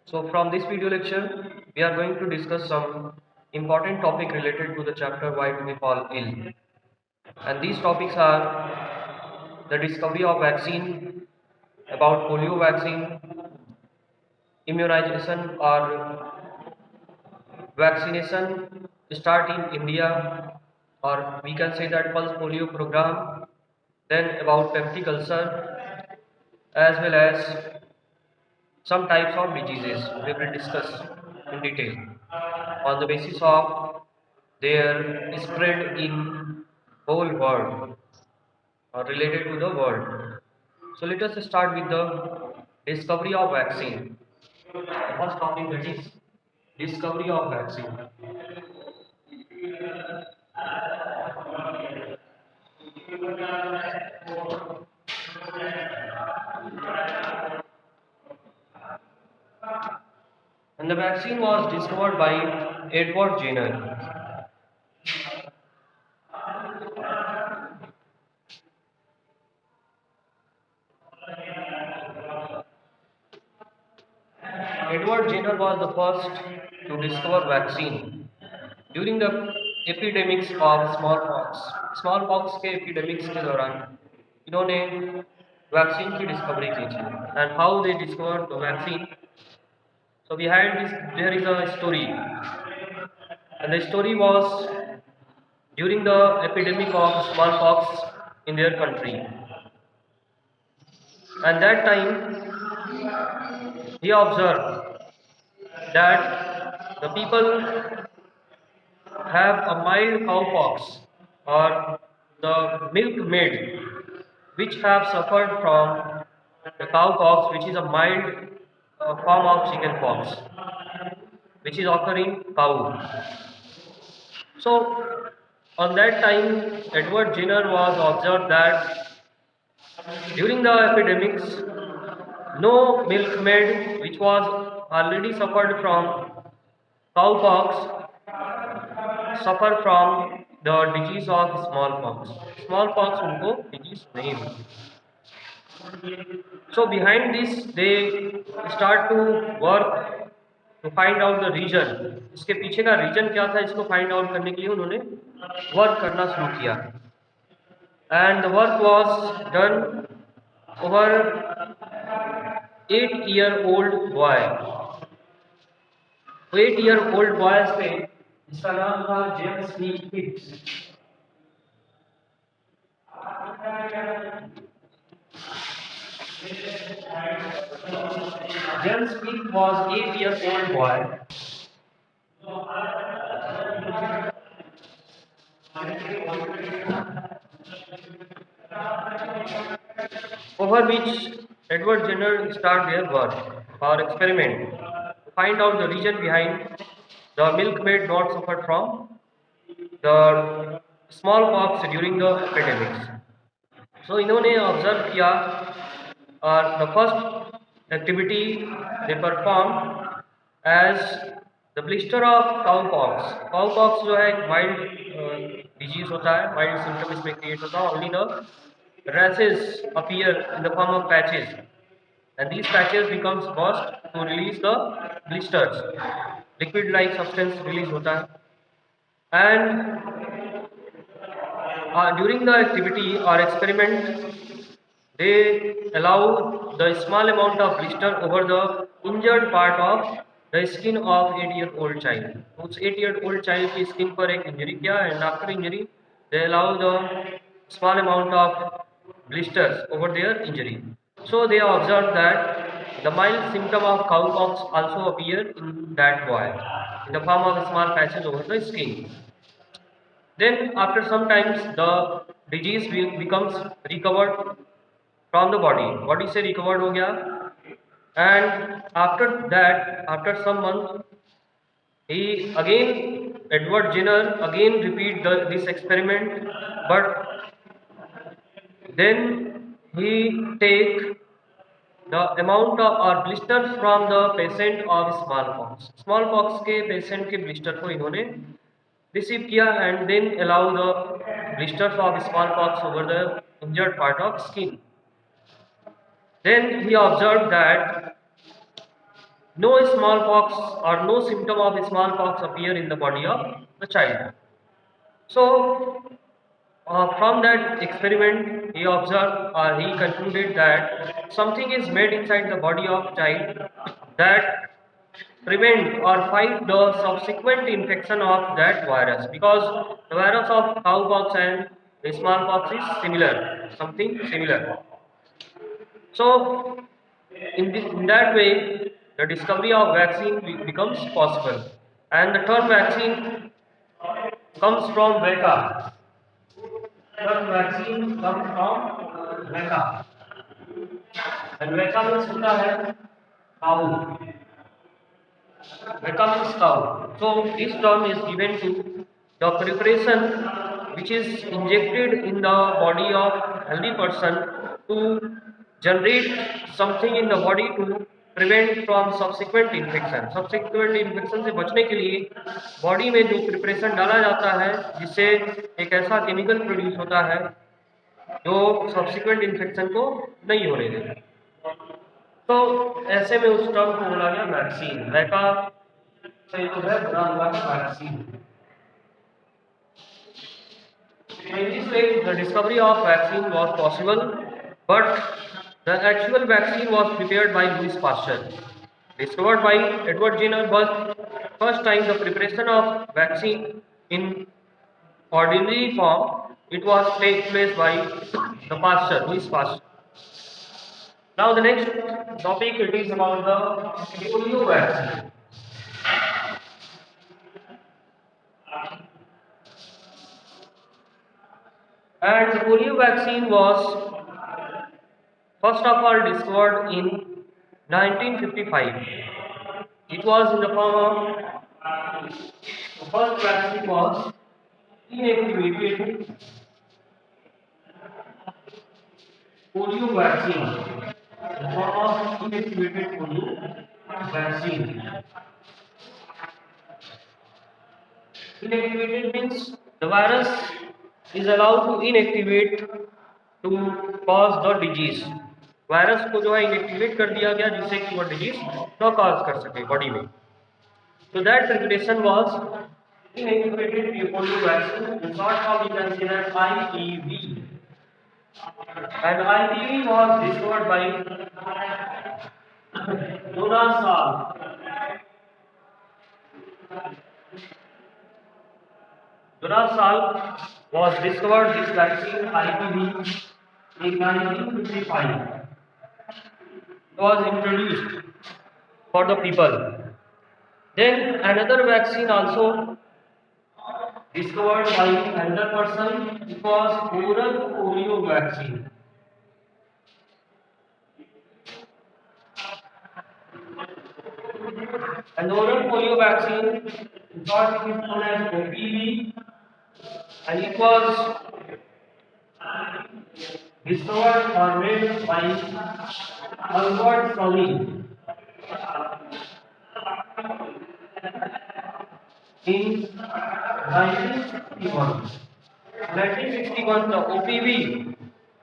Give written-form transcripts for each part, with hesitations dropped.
So from this video lecture, we are going to discuss some important topic related to the chapter why do we fall ill. And these topics are the discovery of vaccine, about polio vaccine, immunization or vaccination start in India, or we can say that pulse polio program, then about peptic ulcer, as well as some types of diseases we will discuss in detail on the basis of their spread in whole world or related to the world. So let us start with the discovery of vaccine. First topic, that is discovery of vaccine. And the vaccine was discovered by Edward Jenner. Edward Jenner was the first to discover vaccine during the epidemics of smallpox. Smallpox के epidemics के दौरान इन्होंने vaccine की discovery की थी. And how they discover the vaccine. So behind this there is a story, and the story was during the epidemic of smallpox in their country. And that time he observed that the people have a mild cowpox, or the milkmaid, which have suffered from the cowpox, which is a mild form of chickenpox, which is occurring cow. So on that time, Edward Jenner was observed that during the epidemics, no milkmaid which was already suffered from cowpox suffer from the disease of smallpox. Smallpox उनको disease नहीं हुई. So behind this, they start to work to find out the reason. इसके पीछे का reason क्या था, इसको find out करने के लिए उन्होंने वर्क करना शुरू किया. And the work was done over 8-year-old boy. 8-year-old boy से जिसका नाम था James नीथ. James Smith was 8-year-old boy over which Edward Jenner started their work or experiment to find out the reason behind the milkmaid not suffered from the smallpox during the epidemics. So इन्होंने observe किया और the first activity they performed as the blister of cowpox. Cowpox जो है एक mild disease होता है, mild symptom इसमें create होता है. Only the rashes appear in the form of patches, and these patches becomes burst to release the blisters. Liquid like substance release होता है. And during the activity or experiment, they allow the small amount of blister over the injured part of the skin of 8-year-old child. उस 8-year-old child की skin पर एक injury किया, and after injury they allow the small amount of blisters over their injury. So they observed that the mild symptom of cowpox also appear in that boy in the form of small patches over the skin. Then after some times the disease will becomes recovered from the body. Body से recovered हो गया, and after that, after some month, he again Edward Jenner again repeat this experiment, but then he take the amount of or blisters from the patient of smallpox. Smallpox के patient के blister को इन्होंने receive किया and then allow the blisters of smallpox over the injured part of skin. Then he observed that no smallpox or no symptom of smallpox appear in the body of the child. So, from that experiment, he observed or he concluded that something is made inside the body of child that prevent or fight the subsequent infection of that virus, because the virus of cowpox and the smallpox is similar, something similar. So, in that way, the discovery of vaccine becomes possible, and the term vaccine comes from Veka. Term vaccine comes from Veka, and Veka means होता है cow. Veka means cow. So this term is given to the preparation which is injected in the body of healthy person to generate something in the body to prevent from subsequent infection. Subsequent infection से बचने के लिए body में जो preparation डाला जाता है जिससे एक ऐसा केमिकल प्रोड्यूस होता है जो सब्सिक्वेंट इन्फेक्शन को नहीं होने देता। तो ऐसे में उस टर्म को बोला गया वैक्सीन। वैका से जो है बना हुआ है vaccine. In this way, the discovery of vaccine was possible, but the actual vaccine was prepared by Louis Pasteur. Discovered by Edward Jenner was first time the preparation of vaccine in ordinary form. It was take place by the Pasteur, Louis Pasteur. Now the next topic, it is about the polio vaccine. And the polio vaccine was first of all discovered in 1955. It was in the form of, the first vaccine was inactivated polio vaccine. The form of inactivated polio vaccine. Inactivated means the virus is allowed to inactivate to cause the disease. Virus को जो है inactivate कर दिया गया जिससे कि वो disease न कॉज कर सके बॉडी में। So that preparation was inactivated polio vaccine. In short form, you can say that IPV. And IPV was discovered by Jonas Salk. Jonas Salk was discovered this vaccine IPV in 1955. It was introduced for the people. Then another vaccine also discovered by another person. It was oral polio vaccine. And oral polio vaccine, in short, it is known as OPV, and it was discovered or made by Albert Sabin in 1961. 1961, the OPV,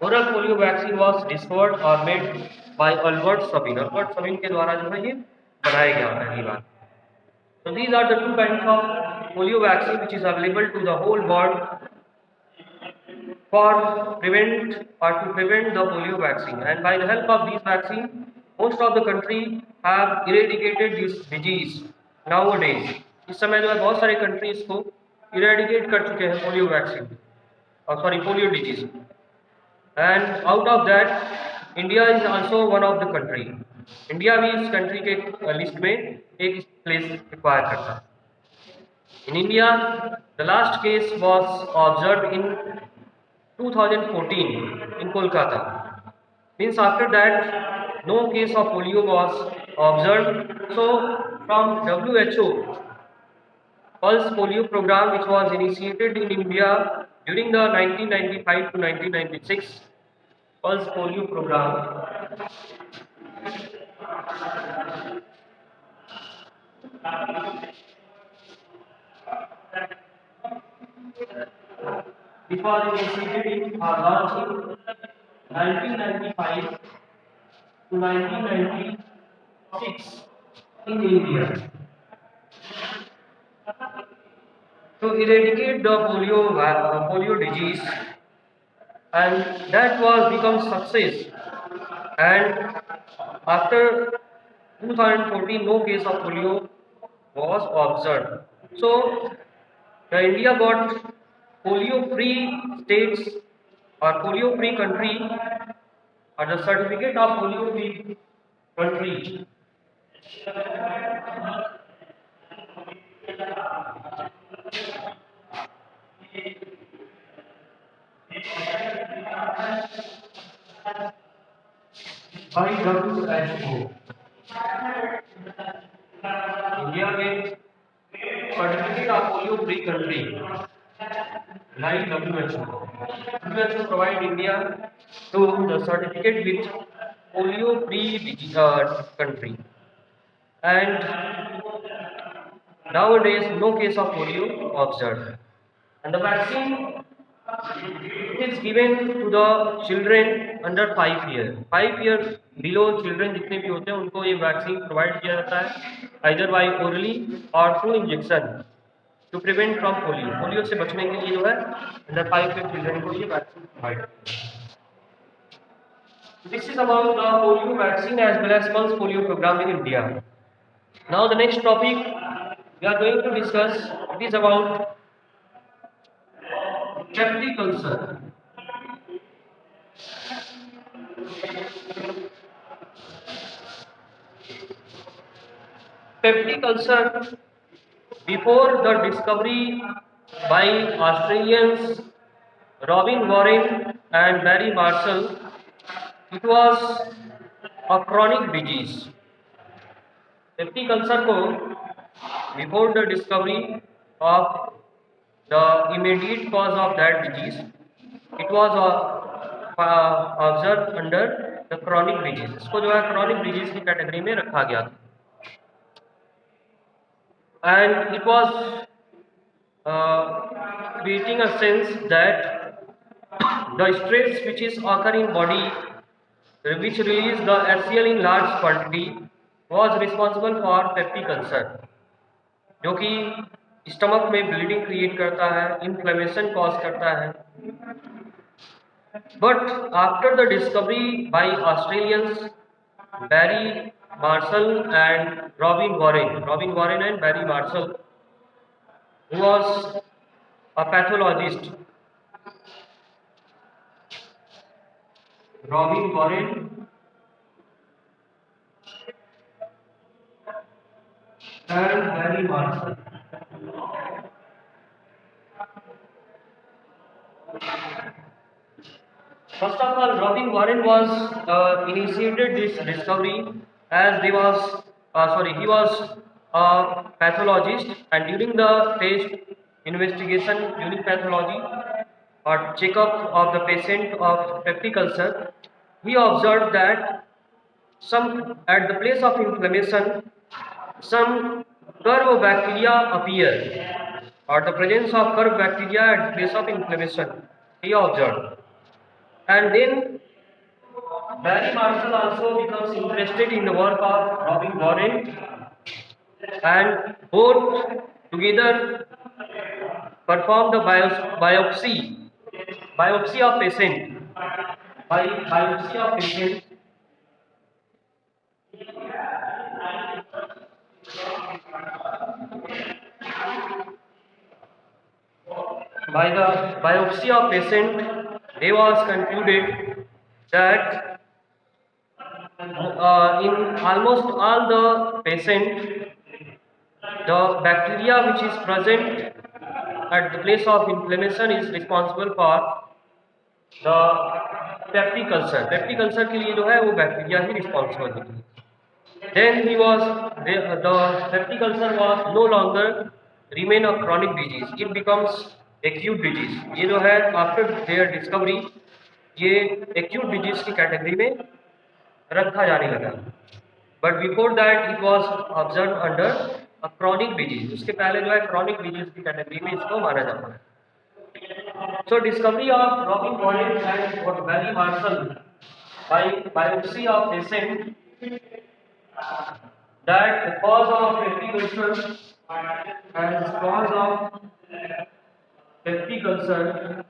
oral polio vaccine, was discovered or made by Albert Sabin. Albert Sabin के द्वारा जो है ये बनाया गया पहली बार। So these are the two kinds of polio vaccine which is available to the whole world for prevent or to prevent the polio vaccine. And by the help of these vaccine, most of the country have eradicated this disease nowadays. इस समय जो है बहुत सारे countries को eradicate कर चुके हैं पोलियो वैक्सीन और polio disease. And out of that India is also one of the country. India भी इस कंट्री के लिस्ट में एक प्लेस रिक्वायर करता है। In India the last case was observed in 2014 in Kolkata. Means after that no case of polio was observed. So from WHO pulse polio program which was initiated in India during the 1995 to 1996 pulse polio program, it was initiated in launched in 1995 to 1996. in India to eradicate the polio disease, and that was become success. And after 2014, no case of polio was observed. So the India got polio-free states or polio-free country or the certificate of polio-free country. By WHO. India में certificate of polio-free country like WHO. WHO provide India to the certificate with polio-free country, and nowadays no case of polio observed. And the vaccine is given to the children under 5 years. 5 year below children जितने भी होते हैं उनको ये vaccine provide किया जाता है either by orally or through injection to prevent from polio. Polio से बचने के लिए जो है अंडर 5 year चिल्ड्रन को ये वैक्सीन प्रोवाइड किया जाता है. This is about the polio vaccine as well as pulse polio program in India. Now the next topic we are going to discuss, it is about peptic ulcer. Peptic ulcer, before the discovery by Australians Robin Warren and Barry Marshall, it was a chronic disease. Peptic ulcer को before the discovery of the immediate cause of that disease, it was observed under the chronic disease. इसको जो है chronic disease की category में रखा गया था. And it was creating a sense that the stress which is occurring in body which release the HCl in large quantity was responsible for peptic ulcer, जो कि स्टमक में ब्लीडिंग क्रिएट करता है, इन्फ्लेमेशन कॉज करता है. But after the discovery by Australians Barry Marshall and Robin Warren and Barry Marshall, who was a pathologist. Robin Warren and Barry Marshall. First of all, Robin Warren was initiated this discovery as he was a pathologist, and during the test investigation during pathology or checkup of the patient of peptic ulcer, he observed that some at the place of inflammation some curve bacteria appear, or the presence of curve bacteria at the place of inflammation he observed. And then Barry Marshall also becomes interested in the work of Robin Warren, and both together perform the biopsy of patient. Biopsy of patient. By the biopsy of patient, it was concluded that in almost all the patient, the bacteria which is present at the place of inflammation is responsible for the peptic ulcer. Peptic ulcer के लिए जो है वो bacteria ही responsible है. Then the peptic ulcer was no longer remain a chronic disease. It becomes acute disease. ये जो है after their discovery ये acute disease की कैटेगरी में रखा जाने लगा. But before that it was observed under a chronic disease. उसके पहले जो है chronic disease की कैटेगरी में इसको माना जाता है. So discovery of Robin Warren and Barry Marshall by biopsy of patient that the cause of peptic ulcer as cause of peptic ulcer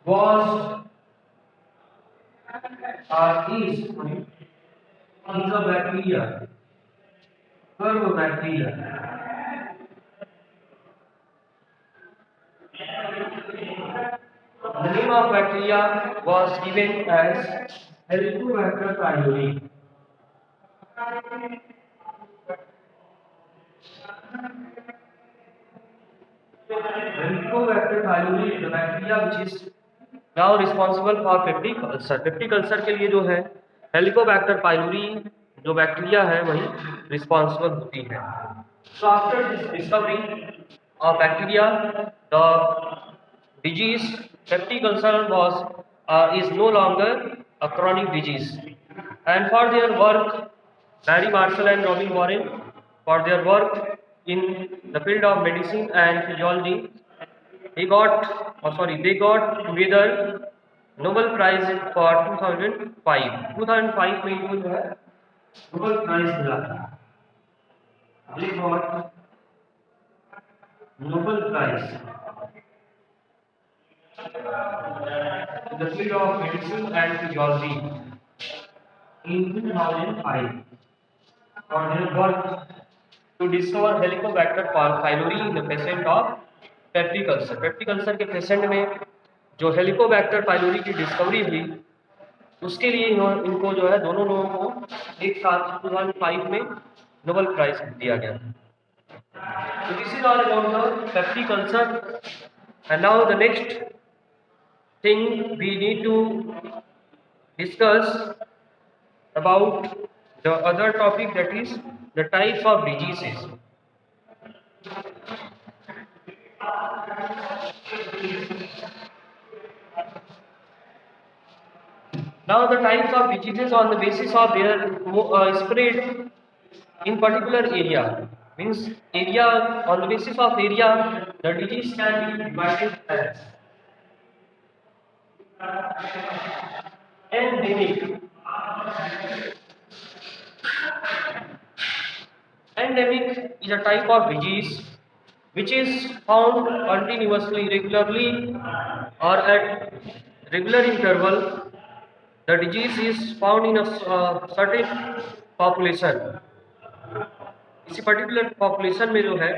was is a bacteria, bacteria. The name of bacteria was given as Helicobacter pylori. Helicobacter pylori is the bacteria which is now responsible for peptic ulcer. Peptic ulcer के लिए जो है Helicobacter pylori जो bacteria है वही responsible होती है. So after this discovery of bacteria, the disease peptic ulcer was is no longer a chronic disease. And for their work, Barry Marshall and Robin Warren, for their work in the field of medicine and physiology, they got together Nobel Prize for 2005. 2005 में इनको जो है Nobel Prize मिला था. They got Nobel Prize in the field of medicine and physiology in 2005 for their work to discover Helicobacter pylori in the patient of peptic ulcer. Peptic ulcer के patient में जो Helicobacter pylori की discovery हुई उसके लिए इनको जो है दोनों लोगों को एक साथ 2005 में नोबेल प्राइज दिया गया. So this is all about the peptic ulcer. And now the next thing we need to discuss about the other topic, that is the types of diseases. Now the types of diseases on the basis of their spread in particular area, means area, on the basis of area the disease can be divided as endemic. Endemic is a type of disease which is found continuously, regularly, or at regular interval. The disease is found in a certain population. इसी particular population में जो है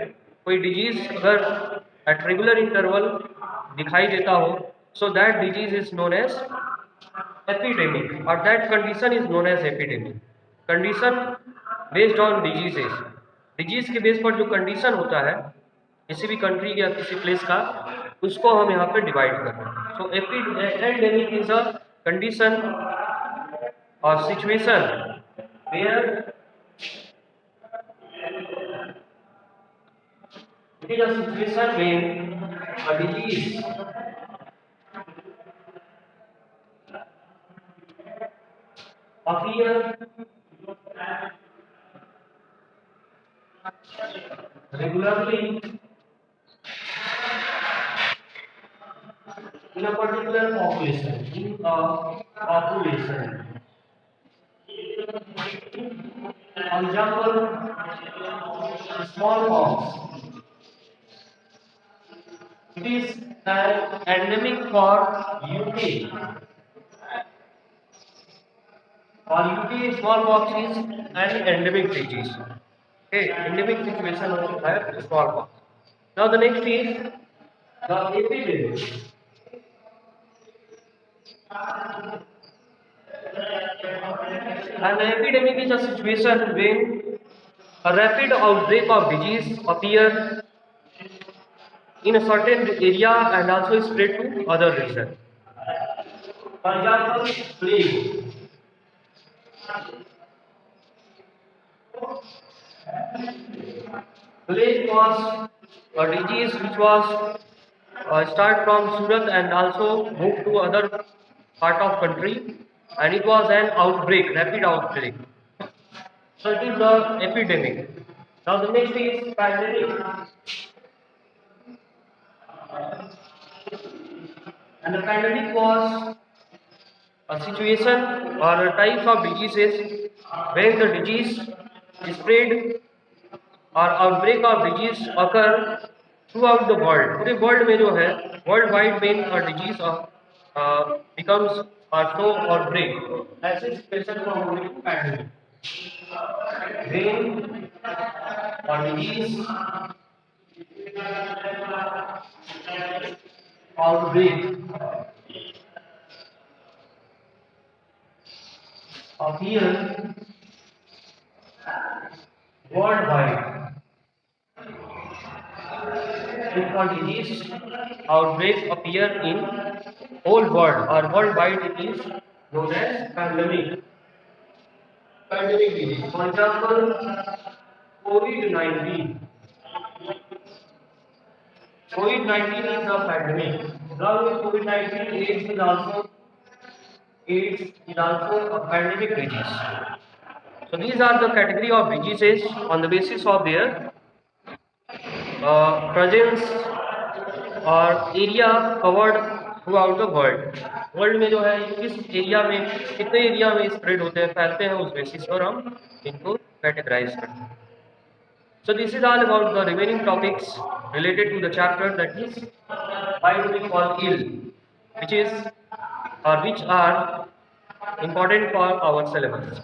कोई disease अगर at regular interval दिखाई देता हो, so that disease is known as epidemic, और that condition is known as epidemic. Condition based on diseases, disease के बेस पर जो कंडीशन होता है किसी भी कंट्री या किसी प्लेस का, उसको हम यहाँ पे डिवाइड कर रहे हैं. So epidemic is a condition और situation where it is a situation when a disease appears regularly in a particular population, For example, smallpox. It is an endemic for UK. For UK, smallpox is an endemic disease. Okay, endemic situation of smallpox. Now the next is the epidemic. An epidemic is a situation when a rapid outbreak of disease appears in a certain area and also spread to other regions. For example, plague. Plague was a disease which was start from Surat and also moved to other part of country, and it was an outbreak, rapid outbreak. So it is the epidemic. Now the next is pandemic. And the pandemic was a situation or a type of diseases when the disease spread और outbreak of disease occur through out the world, पूरे world में जो है world wide में disease becomes और show और break, ऐसे situation को हम लोग पैंडेमिक वेन और disease outbreak appear worldwide. If a disease outbreak appear in whole world or worldwide, it is known as pandemic. Pandemic disease. For example, COVID-19. COVID-19 is a pandemic. Along with COVID-19, AIDS is also a pandemic disease. So these are the category of diseases on the basis of their presence और area covered through out the world, world में जो है किस area में कितने area में spread होते हैं, फैलते हैं, उस बेसिस पर हम इनको कैटेगराइज करते हैं. So this is all about the remaining topics related to the chapter, that is why do we fall ill, which is or which are important for our syllabus.